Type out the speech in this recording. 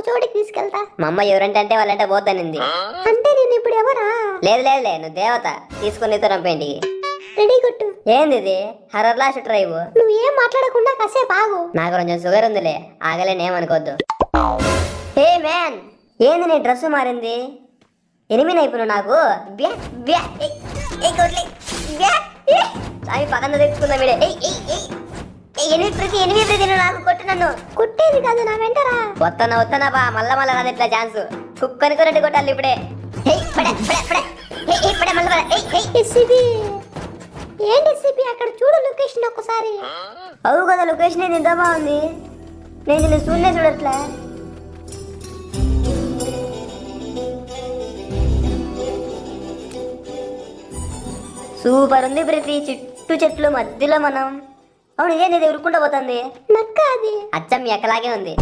ఒక చోటికి తీసుకెళ్తా. మా అమ్మ ఎవరంటే అంటే వాళ్ళంటే పోతానింది. అంటే నేను ఇప్పుడు ఎవరా? లేదులే నువ్వు దేవత. తీసుకుని నీతో రంపేంటికి. రెడీ కొట్టు. ఏంది ఇది హర్రర్ లాస్ట్ డ్రైవ్? నువ్వు ఏం మాట్లాడకుండా కాసేపు ఆగు. నాకు కొంచెం షుగర్ ఉందిలే, ఆగలేనేమనుకోద్దు. హే మ్యాన్, ఏంది నీ డ్రెస్ మారింది? ఎనిమిది అయిపోయినా నాకు. బ్యా బ్యా ఏయ్, ఏయ్ కొట్లే. బ్యా ఏయ్, సాయి పక్కన తెచ్చుకుందాం వీడే. ఎనిమిది ప్రతి నాకు కొట్టు, నన్ను కొట్టేది కాదు, నా వెంటరా. వస్తానా బా, మళ్ళా రాదు ఇట్లా ఛాన్స్. కుక్కని కొరటి కొట్టాలి ఇప్పుడే. హేయ్ పడే పడే పడే. హేయ్ పడే మళ్ళీ పడే. హేయ్ ఎస్సీపీ ఏంటి ఎస్సీపీ? అక్కడ చూడు లొకేషన్ ఒక్కసారి. అవు కదా, లొకేషన్ ఏంది ఇంత బాగుంది. నేను నిన్ను చూడట్లే. సూపర్ ఉంది ప్రతి చుట్టూ చెట్లు మధ్యలో మనం. అవును, ఇదేంది ఇది ఉరుక్కుంటూ పోతుంది? నక్క అది. అచ్చం ఎక్కలాగే ఉంది.